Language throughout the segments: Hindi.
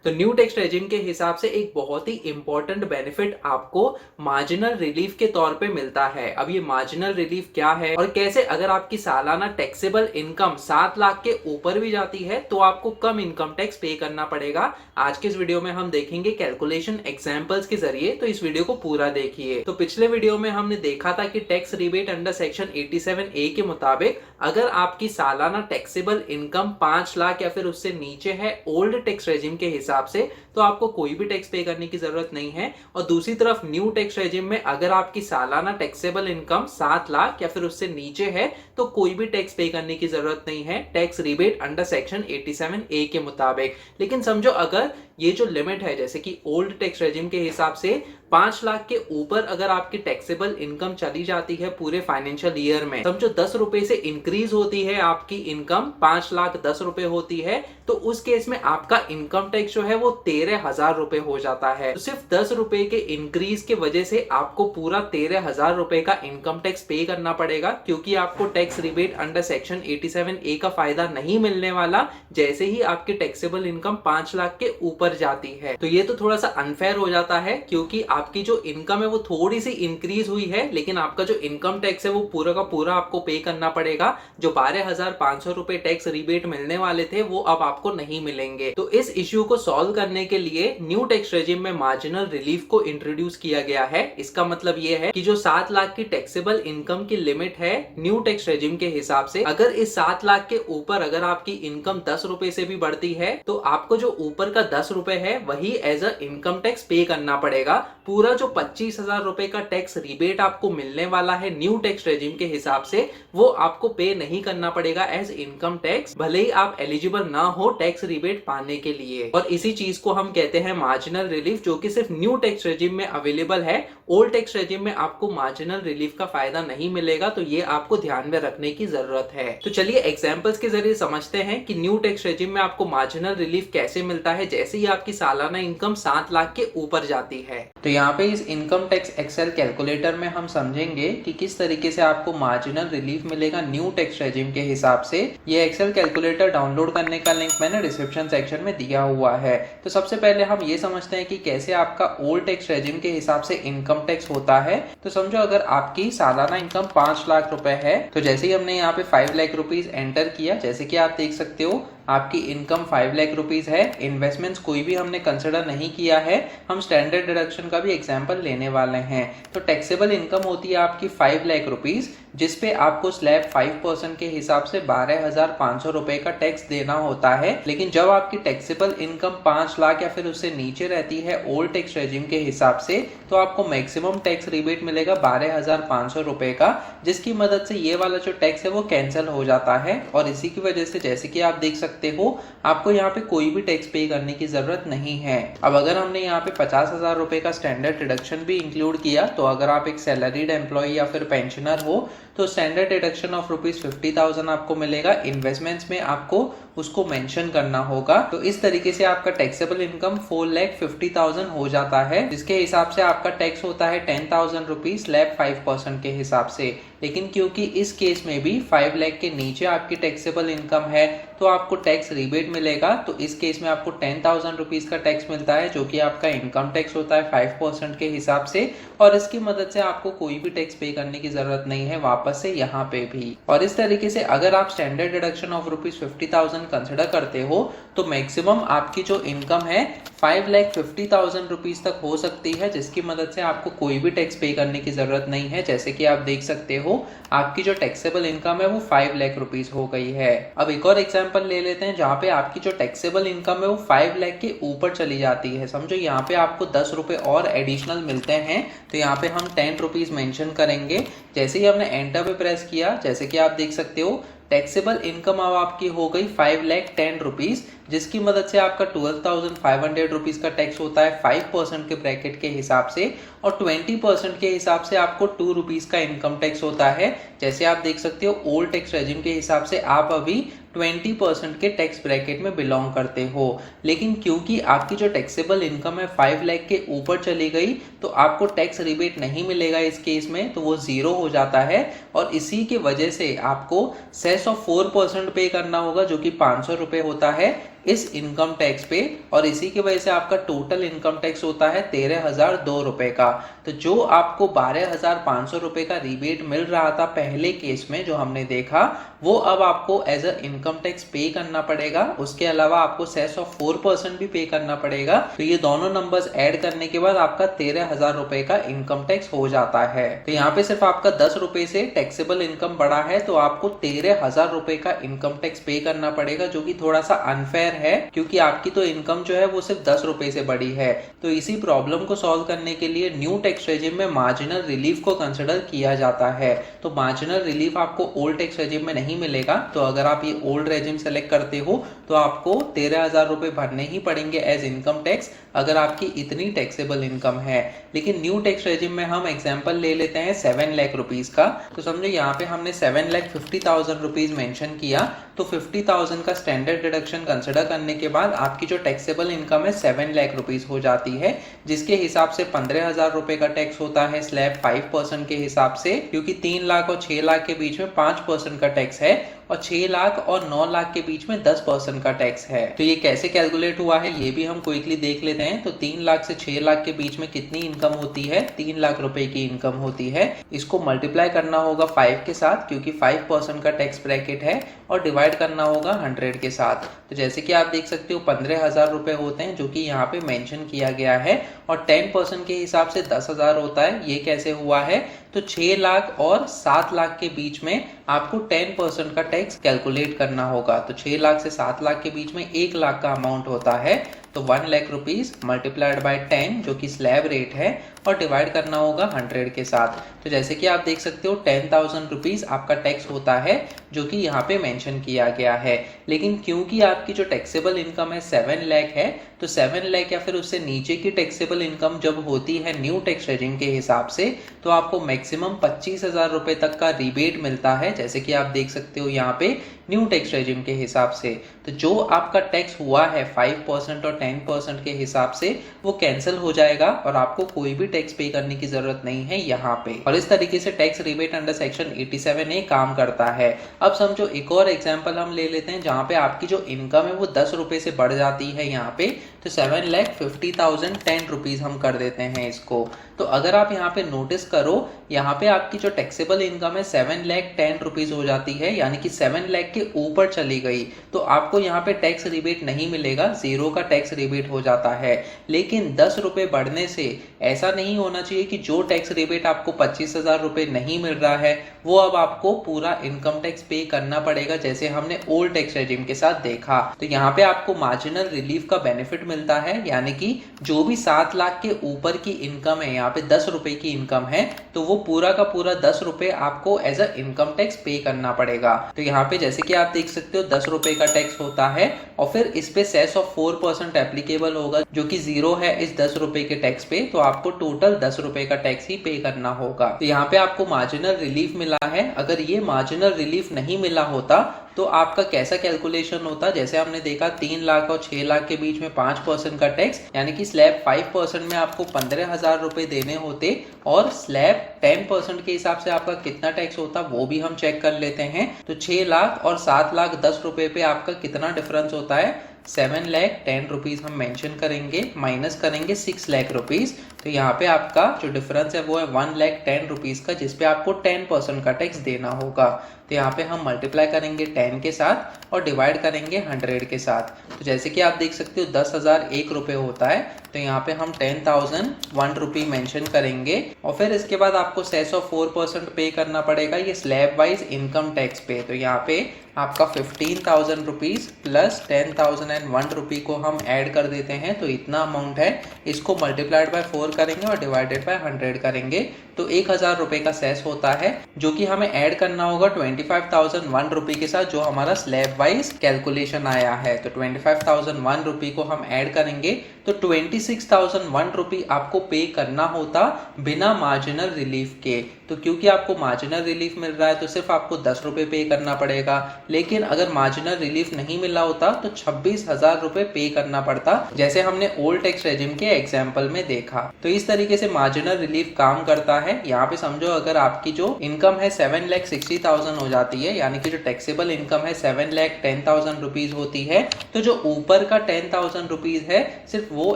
तो न्यू टैक्स रेजिम के हिसाब से एक बहुत ही इंपॉर्टेंट बेनिफिट आपको मार्जिनल रिलीफ के तौर पे मिलता है। अब ये मार्जिनल रिलीफ क्या है और कैसे, अगर आपकी सालाना टैक्सेबल इनकम 7 लाख के ऊपर भी जाती है तो आपको कम इनकम टैक्स पे करना पड़ेगा। आज के इस वीडियो में हम देखेंगे कैलकुलेशन एग्जांपल्स के जरिए, तो इस वीडियो को पूरा देखिए। तो पिछले वीडियो में हमने देखा था कि tax rebate under section 87A के मुताबिक अगर आपकी सालाना टैक्सेबल इनकम 5 लाख या फिर उससे नीचे है ओल्ड टैक्स रेजिम के हिसाब से, तो आपको कोई भी टैक्स पे करने की जरूरत नहीं है। और दूसरी तरफ न्यू टैक्स रेजिम में अगर आपकी सालाना टैक्सेबल इनकम 7 लाख या फिर उससे नीचे है तो कोई भी टैक्स पे करने की जरूरत नहीं है tax rebate under section 87A के मुताबिक। लेकिन समझो अगर ये जो लिमिट है, जैसे कि ओल्ड टैक्स रेजिम के हिसाब से 5 लाख के ऊपर अगर आपकी टैक्सेबल इनकम चली जाती है पूरे फाइनेंशियल ईयर में, समझो 10 रुपए से इंक्रीज होती है आपकी इनकम, 5 लाख 10 रुपए होती है, तो उस केस में आपका इनकम टैक्स जो है वो 13,000 रुपए हो जाता है। तो सिर्फ 10 रुपए के इंक्रीज के वजह से आपको पूरा 13,000 रुपए का इनकम टैक्स पे करना पड़ेगा, क्योंकि आपको tax rebate under section 87A का फायदा नहीं मिलने वाला जैसे ही आपकी टैक्सेबल इनकम 5 लाख के ऊपर जाती है। तो ये तो थोड़ा सा अनफेयर हो जाता है, क्योंकि आपकी जो इनकम है वो थोड़ी सी इंक्रीज हुई है, लेकिन आपका जो इनकम टैक्स है वो पूरा का पूरा आपको पे करना पड़ेगा। जो 12,500 रुपए टैक्स रिबेट मिलने वाले थे वो अब आपको नहीं मिलेंगे। तो इस इश्यू को सॉल्व करने के लिए न्यू टैक्स रेजिम में मार्जिनल रिलीफ को इंट्रोड्यूस किया गया है। इसका मतलब ये है कि जो 7 लाख की टैक्सेबल इनकम की लिमिट है न्यू टैक्स रेजिम के हिसाब से, अगर इस 7 लाख के ऊपर अगर आपकी इनकम 10 रुपए से भी बढ़ती है तो आपको जो ऊपर का 10 रुपए है वही एज अ इनकम टैक्स पे करना पड़ेगा। पूरा जो 25,000 रुपए का टैक्स रिबेट आपको मिलने वाला है न्यू टैक्स रेजिम के हिसाब से, वो आपको पे नहीं करना पड़ेगा एज इनकम टैक्स, भले ही आप एलिजिबल ना हो टैक्स रिबेट पाने के लिए। और इसी चीज को हम कहते हैं मार्जिनल रिलीफ, जो कि सिर्फ न्यू टैक्स रेजिम में अवेलेबल है। ओल्ड टैक्स रेजिम में आपको मार्जिनल रिलीफ का फायदा नहीं मिलेगा, तो ये आपको ध्यान में रखने की जरूरत है। तो चलिए एग्जांपल्स के जरिए समझते हैं कि न्यू टैक्स रेजिम में आपको मार्जिनल रिलीफ कैसे मिलता है जैसे ही आपकी सालाना इनकम 7 लाख के ऊपर जाती है। तो यहाँ पे इस इनकम टैक्स एक्सेल कैलकुलेटर में हम समझेंगे कि किस तरीके से आपको मार्जिनल रिलीफ मिलेगा न्यू टैक्स रेजिम के हिसाब से। ये एक्सेल कैलकुलेटर डाउनलोड करने का लिंक मैंने डिस्क्रिप्शन सेक्शन में दिया हुआ है। तो सबसे पहले हम ये समझते हैं कि कैसे आपका ओल्ड टैक्स रेजिम के हिसाब से इनकम टैक्स होता है। तो समझो अगर आपकी सालाना इनकम 5 लाख रुपए है, तो जैसे ही हमने यहाँ पे 5 लाख रुपीज एंटर किया, जैसे कि आप देख सकते हो आपकी इनकम 5 लाख रुपीज है। इन्वेस्टमेंट्स कोई भी हमने कंसिडर नहीं किया है, हम स्टैंडर्ड डिडक्शन का भी एग्जांपल लेने वाले हैं। तो टैक्सेबल इनकम होती है आपकी 5 लाख रुपीज, जिसपे आपको स्लैब 5% के हिसाब से 12,500 रुपए का टैक्स देना होता है। लेकिन जब आपकी टैक्सेबल इनकम 5 लाख या फिर उससे नीचे रहती है ओल्ड टैक्स रेजिम के हिसाब से, तो आपको मैक्सिमम टैक्स रिबेट मिलेगा 12,500 रुपए का, जिसकी मदद से ये वाला जो टैक्स है वो कैंसिल हो जाता है। और इसी की वजह से जैसे कि आप देख सकते हो आपको यहाँ पे कोई भी टैक्स पे करने की जरूरत नहीं है। अब अगर हमने यहाँ पे 50,000 रुपए का स्टैंडर्ड डिडक्शन भी इंक्लूड किया, तो अगर आप एक सैलरीड एम्प्लॉय या फिर पेंशनर हो तो स्टैंडर्ड डिडक्शन ऑफ ₹50,000 आपको मिलेगा। इन्वेस्टमेंट्स में आपको उसको मेंशन करना होगा। तो इस तरीके से आपका टैक्सेबल इनकम 4,50,000 हो जाता है, जिसके हिसाब से आपका टैक्स होता है 10,000 रुपीज स्लैब 5% के हिसाब से। लेकिन क्योंकि इस केस में भी 5 लाख के नीचे आपकी टैक्सेबल इनकम है तो आपको टैक्स रिबेट मिलेगा। तो इस केस में आपको 10,000 रुपीज का टैक्स मिलता है, जो कि आपका इनकम टैक्स होता है 5% के हिसाब से। और इसकी मदद से आपको कोई भी टैक्स पे करने की जरूरत नहीं है वापस से यहाँ पे भी। और इस तरीके से अगर आप स्टैंडर्ड डिडक्शन ऑफ ₹50,000 कंसिडर करते हो तो मैक्सिमम आपकी जो इनकम है 5,50,000 रुपीज तक हो सकती है, जिसकी मदद से आपको कोई भी टैक्स पे करने की जरूरत नहीं है। जैसे कि आप देख सकते हो आपकी जो टैक्सेबल इनकम है वो 5 लाख रुपीज हो गई है। अब एक और एग्जांपल ले लेते हैं जहाँ पे आपकी जो टैक्सेबल इनकम है वो 5 लाख के ऊपर चली जाती है। समझो यहाँ पे आपको 10 रुपए और एडिशनल मिलते हैं, तो यहाँ पे हम 10 रुपीज मेंशन करेंगे। जैसे ही हमने एंटर पे प्रेस किया, जैसे कि आप देख सकते हो टैक्सेबल इनकम अब आपकी हो गई 5,10,000 रुपीज, जिसकी मदद से आपका 12,500 रुपीज का टैक्स होता है 5% के ब्रैकेट के हिसाब से। और 20% के हिसाब से आपको 2 रुपीज का इनकम टैक्स होता है। जैसे आप देख सकते हो ओल्ड टैक्स रेजिम के हिसाब से आप अभी 20% के टैक्स ब्रैकेट में बिलोंग करते हो। लेकिन क्योंकि आपकी जो टैक्सेबल इनकम है 5 लाख के ऊपर चली गई तो आपको टैक्स रिबेट नहीं मिलेगा इस केस में, तो वो 0 हो जाता है। और इसी की वजह से आपको सेस ऑफ 4% पे करना होगा, जो कि 500 रुपए होता है। इस इनकम टैक्स पे, और इसी की वजह से आपका टोटल इनकम टैक्स होता है 13,002 रुपए का। तो जो आपको 12,500 रुपए का रिबेट मिल रहा था पहले केस में जो हमने देखा, वो अब आपको एज अ इनकम टैक्स पे करना पड़ेगा। उसके अलावा आपको सेस ऑफ 4% भी पे करना पड़ेगा। तो ये दोनों नंबर्स ऐड करने के बाद आपका 13,000 रुपए का इनकम टैक्स हो जाता है। तो यहाँ पे सिर्फ आपका 10 रुपए से टैक्सेबल इनकम बढ़ा है, तो आपको 13,000 रुपए का इनकम टैक्स पे करना पड़ेगा, जो कि थोड़ा सा अनफेयर है, क्योंकि आपकी तो इनकम जो है वो सिर्फ 10 रुपए से बढ़ी है। तो इसी प्रॉब्लम को सॉल्व करने के लिए न्यू टैक्स रेजिम में मार्जिनल रिलीफ को कंसिडर किया जाता है। तो मार्जिनल रिलीफ आपको ओल्ड टैक्स रेजिम में नहीं मिलेगा। तो अगर आप ये ओल्ड रेजिम सेलेक्ट करते हो तो आपको 13,000 रुपए भरने ही पड़ेंगे एज इनकम टैक्स, अगर आपकी इतनी टैक्सेबल इनकम है। लेकिन न्यू टैक्स रेजिम में हम एग्जांपल ले लेते हैं 7 लाख रुपीस का। तो समझो यहाँ पे हमने 7,50,000 रुपीस मेंशन किया, तो 50,000 का स्टैंडर्ड डिडक्शन कंसिडर करने के बाद आपकी जो टैक्सेबल इनकम है 7 लाख रुपीस हो जाती है, जिसके हिसाब से 15,000 रुपए का टैक्स होता है स्लैब 5% के हिसाब से, क्योंकि 3 लाख और 6 लाख के बीच में 5% का टैक्स है, और 6 लाख और 9 लाख के बीच में 10% का टैक्स है। तो ये कैसे कैलकुलेट हुआ है ये भी हम क्विकली देख लेते हैं। तो 3 लाख से 6 लाख के बीच में कितनी इनकम होती है, 3 लाख रुपए की इनकम होती है। इसको मल्टीप्लाई करना होगा 5 के साथ, क्योंकि 5% का टैक्स ब्रैकेट है, और डिवाइड करना होगा 100 के साथ। तो जैसे कि आप देख सकते हो 15,000 रुपए होते हैं, जो कि यहाँ पे मेंशन किया गया है, और 10% के हिसाब से 10,000 होता है। ये कैसे हुआ है, तो 6 लाख और 7 लाख के बीच में आपको 10% का टैक्स कैलकुलेट करना होगा। तो 6 लाख से 7 लाख के बीच में 1 लाख का अमाउंट होता है, तो 1 लाख रुपीस मल्टीप्लाइड बाय 10 जो कि स्लैब रेट है, और डिवाइड करना होगा 100 के साथ। तो जैसे कि आप देख सकते हो 10,000 रुपीस आपका टैक्स होता है, जो कि यहाँ पे मेंशन किया गया है। लेकिन क्योंकि आपकी जो टैक्सेबल इनकम है 7 लाख है, तो 7 लाख या फिर उससे नीचे की टैक्सेबल इनकम जब होती है न्यू टैक्स रेजिम के हिसाब से, तो आपको मैक्सिमम 25,000 रुपए तक का रिबेट मिलता है, जैसे कि आप देख सकते हो यहाँ पे न्यू टैक्स रेजिम के हिसाब से। तो जो आपका टैक्स हुआ है 5% और 10% के हिसाब से, वो कैंसिल हो जाएगा, और आपको कोई भी टैक्स पे करने की जरूरत नहीं है यहाँ पे। और इस तरीके से tax rebate under section 87A काम करता है। अब समझो एक और एग्जांपल हम ले लेते हैं, जहाँ पे आपकी जो इनकम है वो 10 रुपए से बढ़ जाती है यहाँ पे। तो 7,50,000 10 रुपीज हम कर देते हैं इसको। तो अगर आप यहाँ पे नोटिस करो, यहाँ पे आपकी जो टैक्सेबल इनकम है 7,10 रुपीज हो जाती है, यानी कि 7 लाख के ऊपर चली गई, तो आपको यहाँ पे टैक्स रिबेट नहीं मिलेगा, 0 का टैक्स रिबेट हो जाता है। लेकिन 10 रुपए बढ़ने से ऐसा नहीं होना चाहिए कि जो टैक्स रिबेट आपको 25,000 रुपए नहीं मिल रहा है, वो अब आपको पूरा इनकम टैक्स पे करना पड़ेगा, जैसे हमने ओल्ड टैक्स रेजिम के साथ देखा। तो यहाँ पे आपको मार्जिनल रिलीफ का बेनिफिट मिलता है, यानी कि जो भी 7 लाख के ऊपर की इनकम है, यहाँ पे 10 रुपए की इनकम है, तो वो पूरा का पूरा 10 रुपए आपको एज अ इनकम टैक्स पे करना पड़ेगा। तो यहाँ पे जैसे कि आप देख सकते हो 10 रुपए का टैक्स होता है, और फिर इस पे सेस ऑफ 4% एप्लीकेबल होगा, जो कि 0 है इस 10 रुपए के टैक्स पे। तो आपको टोटल 10 रुपए का टैक्स ही पे करना होगा। तो यहाँ पे आपको मार्जिनल रिलीफ मिला है। अगर ये मार्जिनल रिलीफ नहीं मिला होता तो आपका कैसा कैलकुलेशन होता, जैसे हमने देखा 3 लाख और 6 लाख के बीच में 5% का टैक्स, यानी कि स्लैब 5% में आपको 15,000 रुपए देने होते, और स्लैब 10% के हिसाब से आपका कितना टैक्स होता वो भी हम चेक कर लेते हैं। तो 6 लाख और 7 लाख 10 रुपए पे आपका कितना डिफरेंस होता है, 7,10 रुपीज हम मेंशन करेंगे, माइनस करेंगे 6 लाख रुपीज। तो यहाँ पे आपका जो डिफरेंस है वो है 1,10 रुपीज का, जिसपे आपको 10% का टैक्स देना होगा। तो यहाँ पे हम मल्टीप्लाई करेंगे 10 के साथ और डिवाइड करेंगे 100 के साथ। तो जैसे कि आप देख सकते हो 10,001 रुपये होता है, तो यहाँ पे हम 10,001 रुपये मेंशन करेंगे, और फिर इसके बाद आपको सेस ऑफ 4% पे करना पड़ेगा ये स्लैब वाइज इनकम टैक्स पे। तो यहाँ पे आपका 15,000 रुपीज प्लस 10,001 रुपये को हम ऐड कर देते हैं, तो इतना अमाउंट है। इसको मल्टीप्लाइड बाय 4 करेंगे और डिवाइडेड बाय 100 करेंगे, तो 1,000 रुपये का सेस होता है, जो कि हमें ऐड करना होगा 25,001 रुपये के साथ, जो हमारा स्लैब वाइज कैलकुलेशन आया है। तो 25,001 रुपये को हम ऐड करेंगे, तो 26,001 रुपये आपको पे करना होता बिना मार्जिनल रिलीफ के। तो क्योंकि आपको मार्जिनल रिलीफ मिल रहा है तो सिर्फ आपको 10 रुपये पे करना पड़ेगा, लेकिन अगर मार्जिनल रिलीफ नहीं मिला होता तो 26,000 रुपये पे करना पड़ता, जैसे हमने ओल्ड टैक्स रेजिम के एग्जाम्पल में देखा। तो इस तरीके से मार्जिनल रिलीफ काम करता है। है। यहाँ पे समझो अगर आपकी जो इनकम है 7,60,000 हो जाती है, यानी कि जो टैक्सेबल इनकम है 7,10,000 रुपीज होती है, तो जो ऊपर का 10,000 रुपीज है सिर्फ वो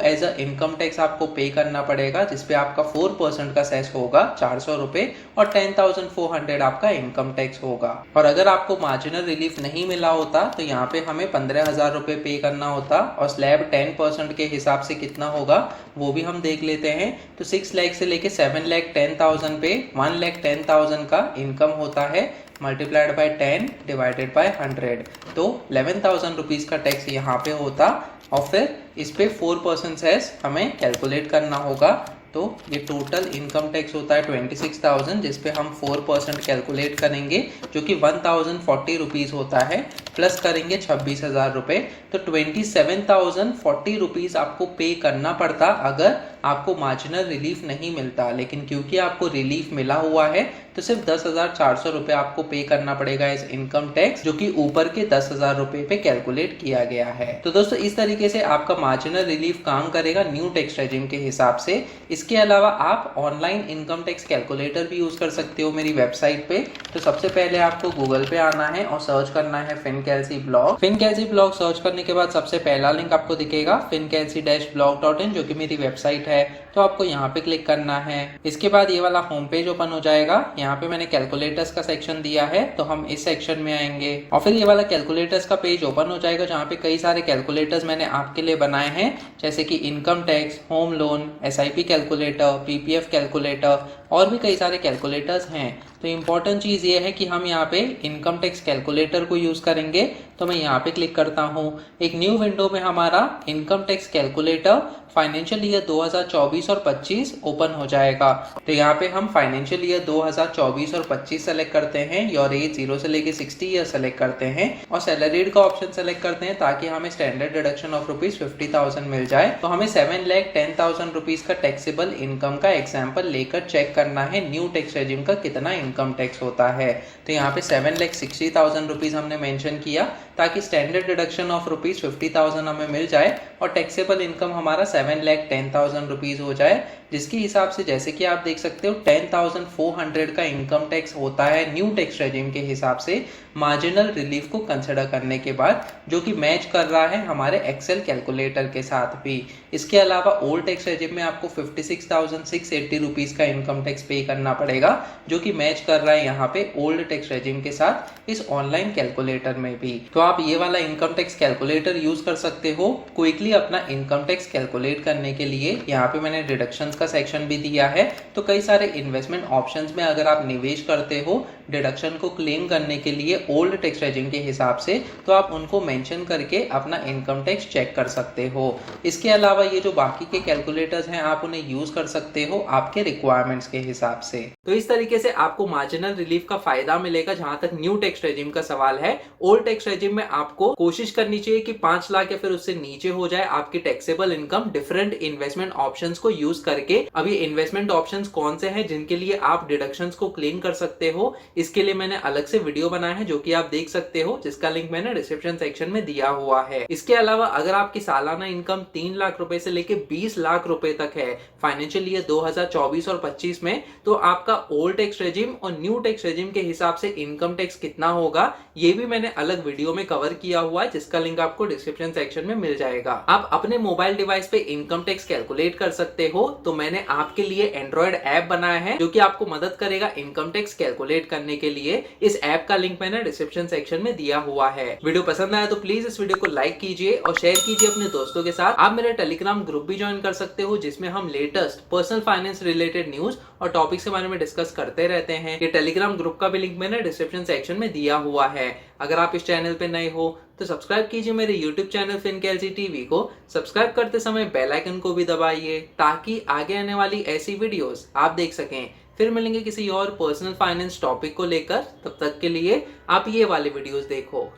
एज अ इनकम टैक्स आपको पे करना पड़ेगा, जिसपे आपका 4% का सेस होगा 400 रुपए, और 10,400 आपका इनकम टैक्स होगा। और अगर आपको मार्जिनल रिलीफ नहीं मिला होता तो यहाँ पे हमें 15,000 रुपए पे करना होता, और स्लैब 10% के हिसाब से कितना होगा वो भी हम देख लेते हैं। तो 6 लाख से लेके 7,10,000 पे 1,10,000 का इनकम होता है, मल्टीप्लाइड बाय 10 डिवाइडेड बाय 100, तो 11,000 रुपीज का टैक्स यहाँ पे होता। और फिर इस पे 4% सेस हमें कैलकुलेट करना होगा, तो ये टोटल इनकम टैक्स होता है 26,000, जिसपे हम 4% कैलकुलेट करेंगे जो कि 1,040 रुपीज होता है, प्लस करेंगे 26,000 रुपए, तो 27,040 रुपीज आपको पे करना पड़ता अगर आपको मार्जिनल रिलीफ नहीं मिलता। लेकिन क्योंकि आपको रिलीफ मिला हुआ है तो सिर्फ 10,400 रुपए आपको पे करना पड़ेगा इस इनकम टैक्स, जो कि ऊपर के 10,000 रुपए पे कैलकुलेट किया गया है। तो दोस्तों इस तरीके से आपका मार्जिनल रिलीफ काम करेगा न्यू टैक्स रेजिम के हिसाब से। इसके अलावा आप ऑनलाइन इनकम टैक्स कैलकुलेटर भी यूज कर सकते हो मेरी वेबसाइट पे। तो सबसे पहले आपको गूगल पे आना है और सर्च करना है फिनकैलसी ब्लॉग। फिनकैलसी ब्लॉग सर्च करने के बाद सबसे पहला लिंक आपको दिखेगा fincalcy-blog.in, जो कि मेरी वेबसाइट है, तो आपको यहाँ पे क्लिक करना है। इसके बाद ये वाला होम पेज ओपन हो जाएगा। यहाँ पे मैंने कैलकुलेटर्स का सेक्शन दिया है, तो हम इस सेक्शन में आएंगे और फिर ये वाला कैलकुलेटर्स का पेज ओपन हो जाएगा, जहाँ पे कई सारे कैलकुलेटर्स मैंने आपके लिए बनाए हैं, जैसे कि income tax, home loan, SIP calculator, PPF calculator और भी कई सारे कैलकुलेटर्स हैं। तो इम्पॉर्टेंट चीज़ ये है कि हम यहाँ पे इनकम टैक्स कैलकुलेटर को यूज़ करेंगे। तो मैं यहाँ पे क्लिक करता हूँ, एक न्यू विंडो में हमारा income tax calculator financial year 2024 और 25 ओपन हो जाएगा। तो यहाँ पे हम फाइनेंशियल ईयर 2024 और 25 सेलेक्ट करते हैं, योर एज 0 से लेके 60 ईयर सेलेक्ट करते हैं और सैलरीड का ऑप्शन सेलेक्ट करते हैं, ताकि हमें स्टैंडर्ड डिडक्शन ऑफ ₹50,000 मिल जाए। तो हमें 7,10,000 रुपीज का टैक्सेबल इनकम का एग्जाम्पल लेकर चेक करना है न्यू टैक्स रेजिम का कितना इनकम टैक्स होता है। तो यहाँ पे 7,60,000 रुपीज हमने मेंशन किया, ताकि स्टैंडर्ड डिडक्शन ऑफ ₹50,000 हमें मिल जाए और टैक्सेबल इनकम हमारा 7,10,000 रुपीज हो जाए, जिसके हिसाब से जैसे कि आप देख सकते हो 10,400 का इनकम टैक्स होता है न्यू टैक्स रेजिम के हिसाब से, मार्जिनल रिलीफ को कंसिडर करने के बाद, जो कि मैच कर रहा है हमारे एक्सेल कैलकुलेटर के साथ भी। इसके अलावा ओल्ड टैक्स रेजिम में आपको 56,680 रुपीज का इनकम टैक्स पे करना पड़ेगा, जो कि मैच कर रहा है यहाँ पे ओल्ड टैक्स रेजिम के साथ इस ऑनलाइन कैलकुलेटर में भी। तो आप ये वाला इनकम टैक्स कैलकुलेटर यूज कर सकते हो क्विकली अपना इनकम टैक्स कैलकुलेट करने के लिए। यहाँ पे मैंने डिडक्शंस का सेक्शन भी दिया है, तो कई सारे इन्वेस्टमेंट ऑप्शंस में अगर आप निवेश करते हो डिडक्शन को क्लेम करने के लिए ओल्ड टैक्स रेजिम के हिसाब से, तो आप उनको मेंशन करके अपना इनकम टैक्स चेक कर सकते हो। इसके अलावा ये जो बाकी के कैलकुलेटर्स हैं आप उन्हें यूज कर सकते हो आपके रिक्वायरमेंट्स के हिसाब से। तो इस तरीके से आपको मार्जिनल रिलीफ का फायदा मिलेगा जहां तक न्यू टैक्स रेजिम का सवाल है। ओल्ड टैक्स रेजिम में आपको कोशिश करनी चाहिए कि 5 लाख या फिर उससे नीचे हो जाए आपकी taxable income different investment options को यूज करके। अभी इन्वेस्टमेंट ऑप्शंस कौन से हैं जिनके लिए आप डिडक्शंस को क्लेम कर सकते हो, इसके लिए मैंने अलग से वीडियो बनाया है जो कि आप देख सकते हो, जिसका लिंक मैंने डिस्क्रिप्शन सेक्शन में दिया हुआ है। इसके अलावा अगर आपकी सालाना इनकम 3 लाख रुपए से लेके 20 लाख रुपए तक है फाइनेंशियल ईयर 2024 और 25 में, तो आपका ओल्ड टैक्स रेजिम और न्यू टैक्स रेजिम के हिसाब से इनकम टैक्स कितना होगा ये भी मैंने अलग वीडियो में कवर किया हुआ है, जिसका लिंक आपको डिस्क्रिप्शन सेक्शन में मिल जाएगा। आप अपने मोबाइल डिवाइस पे इनकम टैक्स कैलकुलेट कर सकते हो। तो मैंने आपके लिए एंड्रॉइड ऐप बनाया है जो कि आपको मदद करेगा इनकम टैक्स कैलकुलेट करने के लिए। इस ऐप का लिंक मैंने डिस्क्रिप्शन सेक्शन में दिया हुआ है। वीडियो पसंद आया तो प्लीज इस वीडियो को लाइक कीजिए और शेयर कीजिए अपने दोस्तों के साथ। आप मेरा टेलीग्राम ग्रुप भी ज्वाइन कर सकते हो, जिसमें हम latest personal finance related news और टॉपिक्स के बारे में डिस्कस करते रहते हैं। ये टेलीग्राम ग्रुप का भी लिंक मैंने डिस्क्रिप्शन सेक्शन में दिया हुआ है। अगर आप इस चैनल पे नए हो तो सब्सक्राइब कीजिए मेरे यूट्यूब चैनल फिनकैलसी टीवी को। सब्सक्राइब करते समय बेल आइकन को भी दबाइए, ताकि आगे आने वाली ऐसी वीडियोस आप देख सकें। फिर मिलेंगे किसी और पर्सनल फाइनेंस टॉपिक को लेकर, तब तक के लिए आप ये वाले वीडियोस देखो।